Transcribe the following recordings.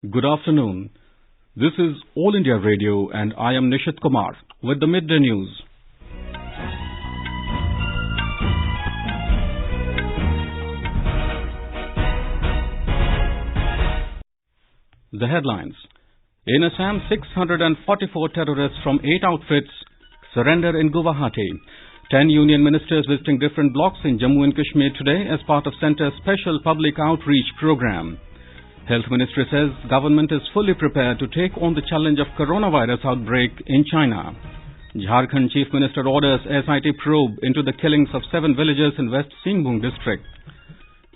Good afternoon. This is All India Radio and I am Nishit Kumar with the midday news. The headlines. In Assam, 644 terrorists from 8 outfits surrender in Guwahati. 10 union ministers visiting different blocks in Jammu and Kashmir today as part of Centre's special public outreach program. Health Ministry says government is fully prepared to take on the challenge of coronavirus outbreak in China. Jharkhand Chief Minister orders SIT probe into the killings of 7 villagers in West Singhbhum district.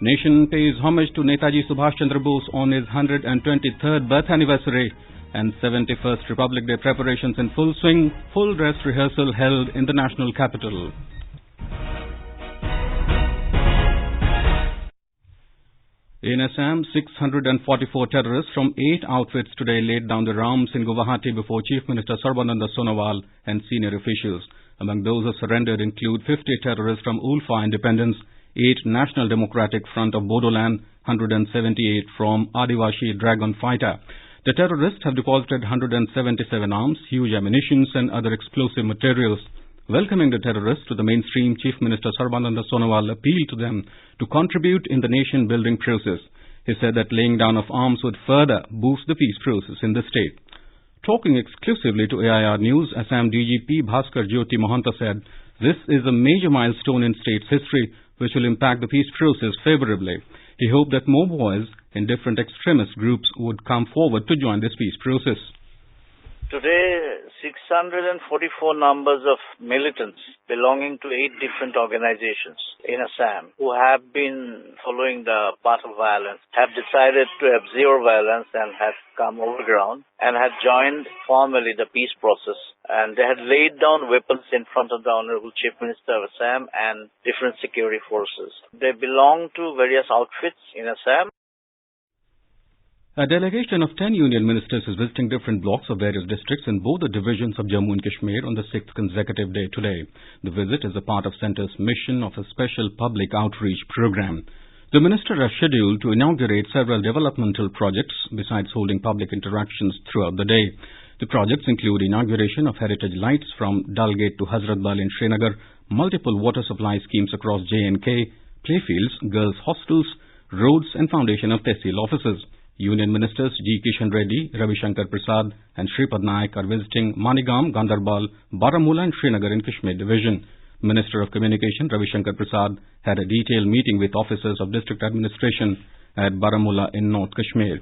Nation pays homage to Netaji Subhas Chandra Bose on his 123rd birth anniversary, and 71st Republic Day preparations in full swing, full dress rehearsal held in the national capital. In Assam, 644 terrorists from 8 outfits today laid down their arms in Guwahati before Chief Minister Sarbananda Sonowal and senior officials. Among those who surrendered include 50 terrorists from Ulfa Independence, 8 National Democratic Front of Bodoland, 178 from Adivashi Dragon Fighter. The terrorists have deposited 177 arms, huge ammunitions and other explosive materials. Welcoming the terrorists to the mainstream, Chief Minister Sarbananda Sonowal appealed to them to contribute in the nation-building process. He said that laying down of arms would further boost the peace process in the state. Talking exclusively to AIR News, Assam DGP Bhaskar Jyoti Mahanta said, "This is a major milestone in state's history which will impact the peace process favorably." He hoped that more boys in different extremist groups would come forward to join this peace process. Today, 644 numbers of militants belonging to 8 different organizations in Assam who have been following the path of violence have decided to abjure violence and have come over ground and have joined formally the peace process. And they had laid down weapons in front of the Honorable Chief Minister of Assam and different security forces. They belong to various outfits in Assam. A delegation of 10 union ministers is visiting different blocks of various districts in both the divisions of Jammu and Kashmir on the 6th consecutive day today. The visit is a part of Centre's mission of a special public outreach program. The ministers are scheduled to inaugurate several developmental projects besides holding public interactions throughout the day. The projects include inauguration of heritage lights from Dal Gate to Hazratbal in Srinagar, multiple water supply schemes across J&K, playfields, girls' hostels, roads and foundation of tehsil offices. Union Ministers G. Kishan Reddy, Ravi Shankar Prasad and Shripad Naik are visiting Manigam, Gandarbal, Baramulla and Srinagar in Kashmir Division. Minister of Communication Ravi Shankar Prasad had a detailed meeting with officers of district administration at Baramulla in North Kashmir.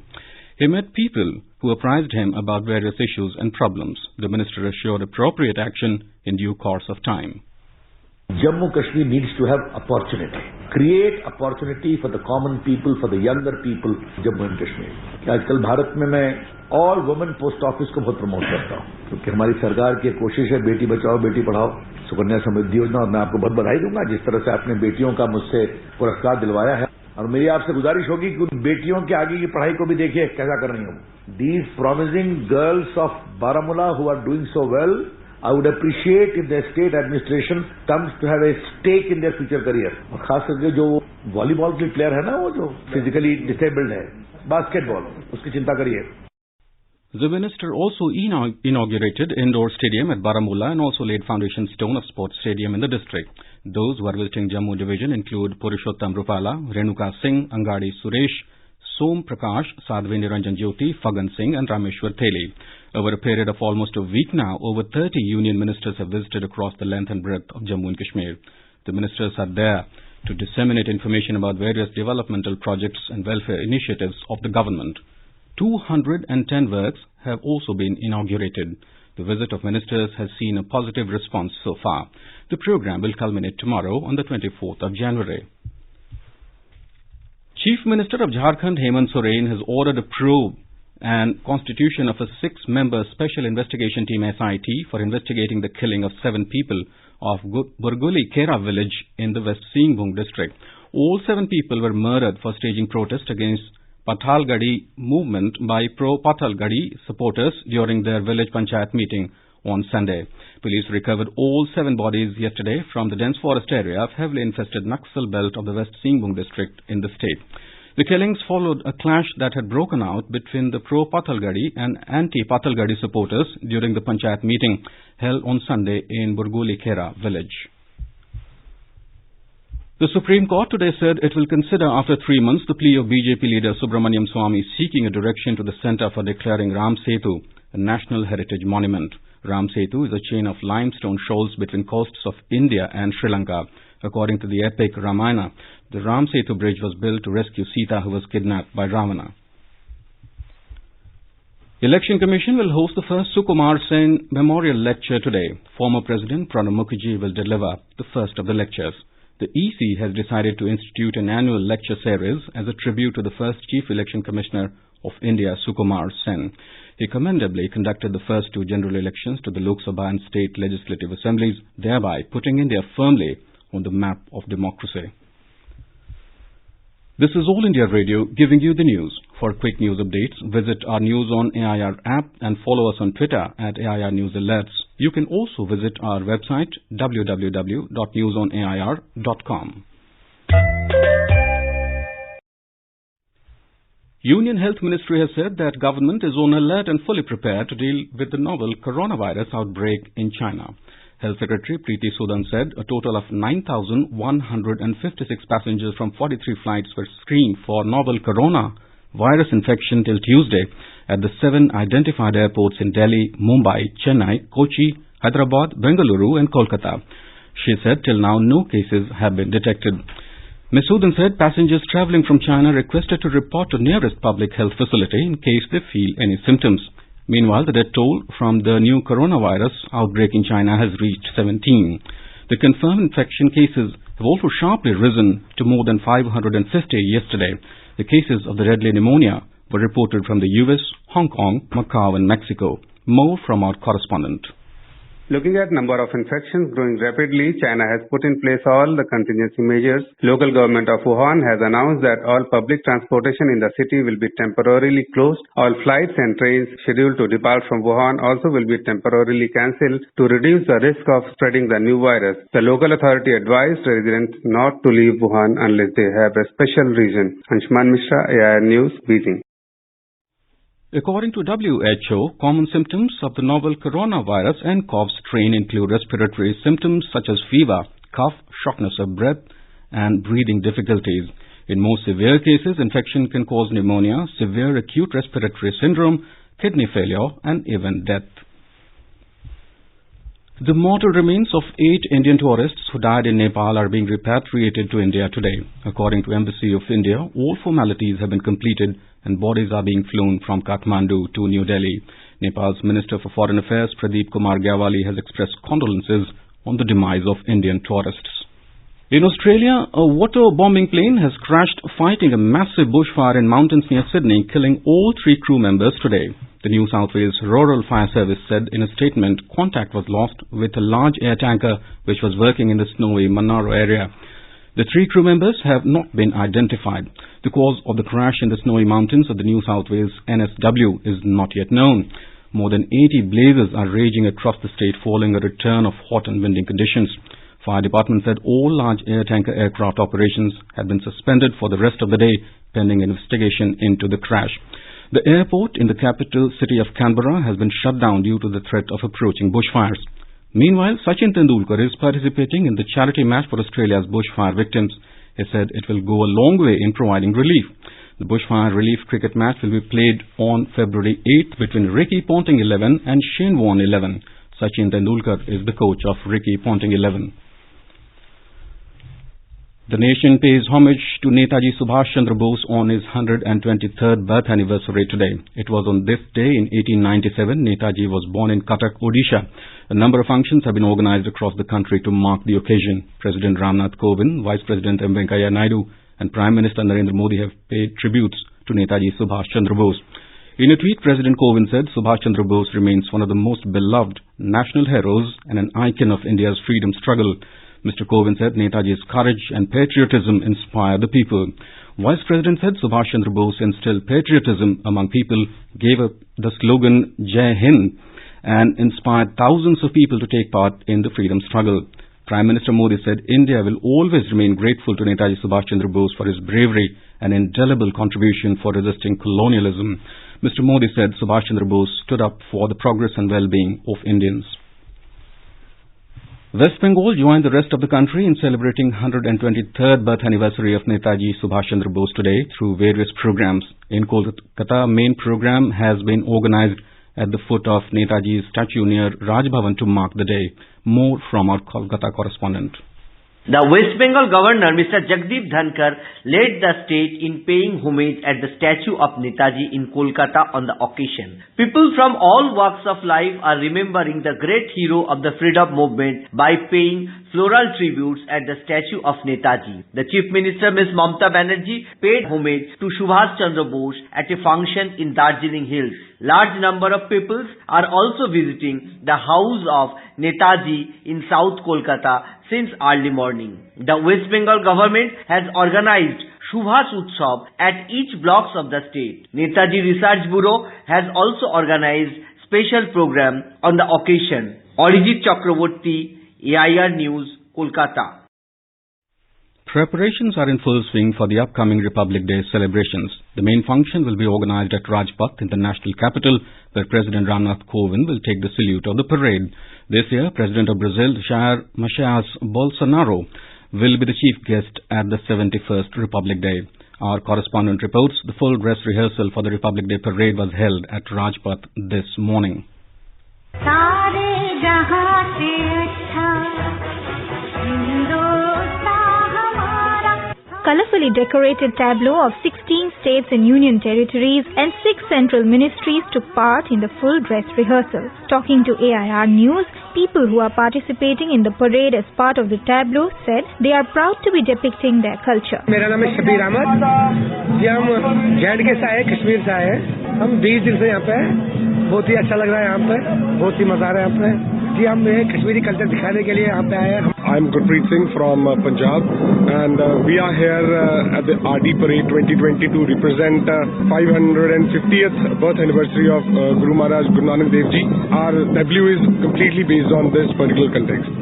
He met people who apprised him about various issues and problems. The minister assured appropriate action in due course of time. Jammu Kashmir needs to have opportunity. Create opportunity for the common people, for the younger people, Jammu and Kashmir. आजकल भारत में मैं all women post office को बहुत promote करता हूँ, क्योंकि हमारी सरकार की कोशिश है बेटी बचाओ बेटी पढ़ाओ, सुकन्या समृद्धि योजना, और मैं आपको बहुत बधाई दूंगा जिस तरह से आपने बेटियों का मुझसे पुरस्कार दिलवाया है। और मेरी आपसे गुजारिश होगी कि उन बेटियों के आगे की पढ़ाई को भी देखिए कैसा कर रही हूँ। These promising girls of Baramulla who are doing so well, I would appreciate if the state administration comes to have a stake in their future career. और खास करके जो वॉलीबॉल की प्लेयर है ना, वो जो फिजिकली डिसेबल्ड है, बास्केटबॉल, उसकी चिंता करिए। The minister also inaugurated indoor stadium at Baramulla and also laid foundation stone of sports stadium in the district. Those who are visiting Jammu division include Purushottam Rupala, Renuka Singh, Angadi Suresh, Som Prakash, Sadhvi Niranjan Jyoti, Fagan Singh and Rameshwar Theli. Over a period of almost a week now, over 30 union ministers have visited across the length and breadth of Jammu and Kashmir. The ministers are there to disseminate information about various developmental projects and welfare initiatives of the government. 210 works have also been inaugurated. The visit of ministers has seen a positive response so far. The program will culminate tomorrow on the 24th of January. Chief Minister of Jharkhand Hemant Soren has ordered a probe and constitution of a 6-member special investigation team SIT for investigating the killing of 7 people of Burguli Kera village in the West Singhbhum district. All 7 people were murdered for staging protest against Patalgadi movement by pro-Patalgadi supporters during their village panchayat meeting on Sunday. Police recovered all 7 bodies yesterday from the dense forest area of heavily infested Naxal belt of the West Singhbhum district in the state. The killings followed a clash that had broken out between the pro-Patalgadi and anti-Patalgadi supporters during the Panchayat meeting held on Sunday in Burgoli Khera village. The Supreme Court today said it will consider after 3 months the plea of BJP leader Subramaniam Swamy seeking a direction to the Centre for declaring Ram Setu a national heritage monument. Ram Setu is a chain of limestone shoals between coasts of India and Sri Lanka. According to the epic Ramayana, the Ram Setu bridge was built to rescue Sita, who was kidnapped by Ravana. Election Commission will host the first Sukumar Sen Memorial Lecture today. Former President Pranab Mukherjee will deliver the first of the lectures. The EC has decided to institute an annual lecture series as a tribute to the first Chief Election Commissioner of India, Sukumar Sen. He commendably conducted the first 2 general elections to the Lok Sabha and state legislative assemblies, thereby putting India firmly on the map of democracy. This is All India Radio giving you the news. For quick news updates, visit our News on AIR app and follow us on Twitter at AIR News Alerts. You can also visit our website www.newsonair.com. Union Health Ministry has said that government is on alert and fully prepared to deal with the novel coronavirus outbreak in China. Health Secretary Preeti Sudan said a total of 9,156 passengers from 43 flights were screened for novel coronavirus infection till Tuesday at the 7 identified airports in Delhi, Mumbai, Chennai, Kochi, Hyderabad, Bengaluru and Kolkata. She said till now no cases have been detected. Ms. Sudan said passengers travelling from China requested to report to nearest public health facility in case they feel any symptoms. Meanwhile, the death toll from the new coronavirus outbreak in China has reached 17. The confirmed infection cases have also sharply risen to more than 550 yesterday. The cases of the deadly pneumonia were reported from the US, Hong Kong, Macau and Mexico. More from our correspondent. Looking at number of infections growing rapidly, China has put in place all the contingency measures. Local government of Wuhan has announced that all public transportation in the city will be temporarily closed. All flights and trains scheduled to depart from Wuhan also will be temporarily cancelled to reduce the risk of spreading the new virus. The local authority advised residents not to leave Wuhan unless they have a special reason. Anshuman Mishra, AIR News, Beijing. According to WHO, common symptoms of the novel coronavirus nCoV strain include respiratory symptoms such as fever, cough, shortness of breath, and breathing difficulties. In most severe cases, infection can cause pneumonia, severe acute respiratory syndrome, kidney failure, and even death. The mortal remains of 8 Indian tourists who died in Nepal are being repatriated to India today. According to Embassy of India, all formalities have been completed and bodies are being flown from Kathmandu to New Delhi. Nepal's Minister for Foreign Affairs, Pradeep Kumar Gyawali, has expressed condolences on the demise of Indian tourists. In Australia, a water bombing plane has crashed fighting a massive bushfire in mountains near Sydney, killing all 3 crew members today. The New South Wales Rural Fire Service said in a statement contact was lost with a large air tanker which was working in the snowy Monaro area. The 3 crew members have not been identified. The cause of the crash in the snowy mountains of the New South Wales NSW is not yet known. More than 80 blazes are raging across the state following a return of hot and windy conditions. Fire department said all large air tanker aircraft operations had been suspended for the rest of the day pending investigation into the crash. The airport in the capital city of Canberra has been shut down due to the threat of approaching bushfires. Meanwhile, Sachin Tendulkar is participating in the charity match for Australia's bushfire victims. He said it will go a long way in providing relief. The bushfire relief cricket match will be played on February 8th between Ricky Ponting 11 and Shane Warne 11. Sachin Tendulkar is the coach of Ricky Ponting 11. The nation pays homage to Netaji Subhas Chandra Bose on his 123rd birth anniversary today. It was on this day in 1897 Netaji was born in Cuttack, Odisha. A number of functions have been organized across the country to mark the occasion. President Ramnath Kovind, Vice President M. Venkaiah Naidu and Prime Minister Narendra Modi have paid tributes to Netaji Subhas Chandra Bose. In a tweet, President Kovind said Subhas Chandra Bose remains one of the most beloved national heroes and an icon of India's freedom struggle. Mr. Kovind said Netaji's courage and patriotism inspire the people. Vice President said Subhas Chandra Bose instilled patriotism among people, gave up the slogan Jai Hind, and inspired thousands of people to take part in the freedom struggle. Prime Minister Modi said India will always remain grateful to Netaji Subhas Chandra Bose for his bravery and indelible contribution for resisting colonialism. Mr. Modi said Subhas Chandra Bose stood up for the progress and well-being of Indians. West Bengal joined the rest of the country in celebrating 123rd birth anniversary of Netaji Subhas Chandra Bose today through various programs. In Kolkata, main program has been organized at the foot of Netaji's statue near Raj Bhavan to mark the day. More from our Kolkata correspondent. The West Bengal Governor, Mr. Jagdeep Dhankar, led the state in paying homage at the statue of Netaji in Kolkata on the occasion. People from all walks of life are remembering the great hero of the freedom movement by paying floral tributes at the statue of Netaji. The Chief Minister, Ms. Mamata Banerjee, paid homage to Subhas Chandra Bose at a function in Darjeeling Hills. Large number of people are also visiting the house of Netaji in South Kolkata since early morning. The West Bengal government has organized Subhas Utsav at each blocks of the state. Netaji Research Bureau has also organized special program on the occasion. Arijit Chakraborty, AIR News, Kolkata. Preparations are in full swing for the upcoming Republic Day celebrations. The main function will be organized at Rajpath in the national capital, where President Ramnath Kovind will take the salute of the parade. This year, President of Brazil, Jair Messias Bolsonaro, will be the chief guest at the 71st Republic Day. Our correspondent reports the full dress rehearsal for the Republic Day parade was held at Rajpath this morning. Colorfully decorated tableau of 16 states and union territories and 6 central ministries took part in the full dress rehearsal. Talking to AIR News, people who are participating in the parade as part of the tableau said they are proud to be depicting their culture. मेरा नाम है शबीर अहमद। जी हम J&K से आए, कश्मीर से आए। हम 20 दिन से यहाँ पे हैं। बहुत ही अच्छा लग रहा है यहाँ पे, बहुत ही मजा आ रहा है यहाँ पे। जी हम कश्मीरी कल्चर दिखाने के लिए यहाँ पे आए हैं। I'm Gurpreet Singh from Punjab, and we are here at the RD Parade 2020 to represent 550th birth anniversary of Guru Maharaj Guru Nanak Dev Ji. Our tableau is completely based on this particular context.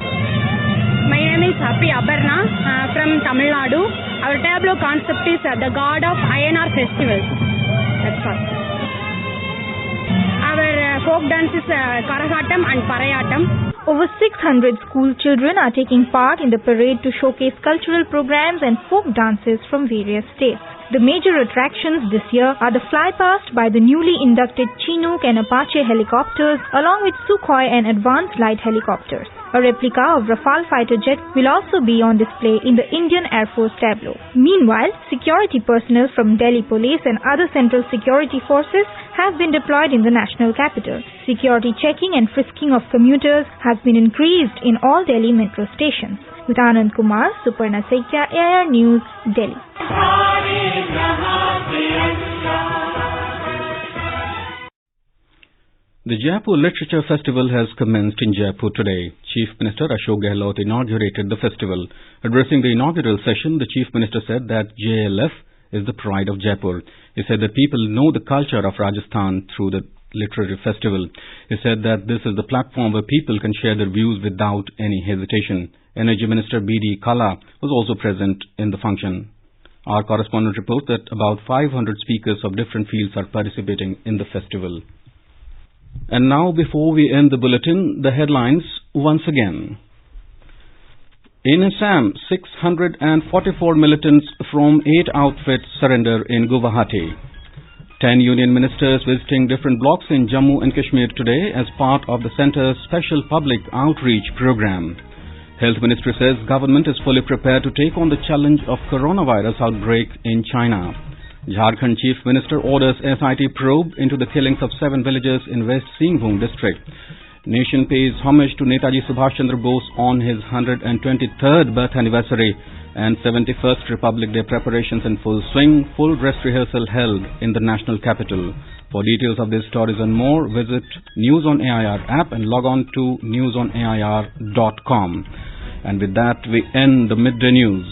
My name is Happy Abarna from Tamil Nadu. Our tableau concept is the God of INR festivals. That's all. Our folk dance is Karagatam and Parayatam. Over 600 school children are taking part in the parade to showcase cultural programs and folk dances from various states. The major attractions this year are the flypast by the newly inducted Chinook and Apache helicopters along with Sukhoi and advanced light helicopters. A replica of Rafale fighter jet will also be on display in the Indian Air Force tableau. Meanwhile, security personnel from Delhi Police and other central security forces have been deployed in the national capital. Security checking and frisking of commuters has been increased in all Delhi metro stations. With Anand Kumar, Suparna Saikia, AIR News, Delhi. The Jaipur Literature Festival has commenced in Jaipur today. Chief Minister Ashok Gehlot inaugurated the festival. Addressing the inaugural session, the Chief Minister said that JLF is the pride of Jaipur. He said that people know the culture of Rajasthan through the literary festival. He said that this is the platform where people can share their views without any hesitation. Energy Minister B.D. Kala was also present in the function. Our correspondent reports that about 500 speakers of different fields are participating in the festival. And now, before we end the bulletin, the headlines once again. In Assam, 644 militants from 8 outfits surrender in Guwahati. 10 union ministers visiting different blocks in Jammu and Kashmir today as part of the centre's special public outreach program. Health Ministry says government is fully prepared to take on the challenge of coronavirus outbreak in China. Jharkhand Chief Minister orders SIT probe into the killings of 7 villagers in West Singhbhum district. Nation pays homage to Netaji Subhas Chandra Bose on his 123rd birth anniversary, and 71st Republic Day preparations in full swing, full dress rehearsal held in the national capital. For details of these stories and more, visit News on AIR app and log on to newsonair.com. And with that, we end the midday news.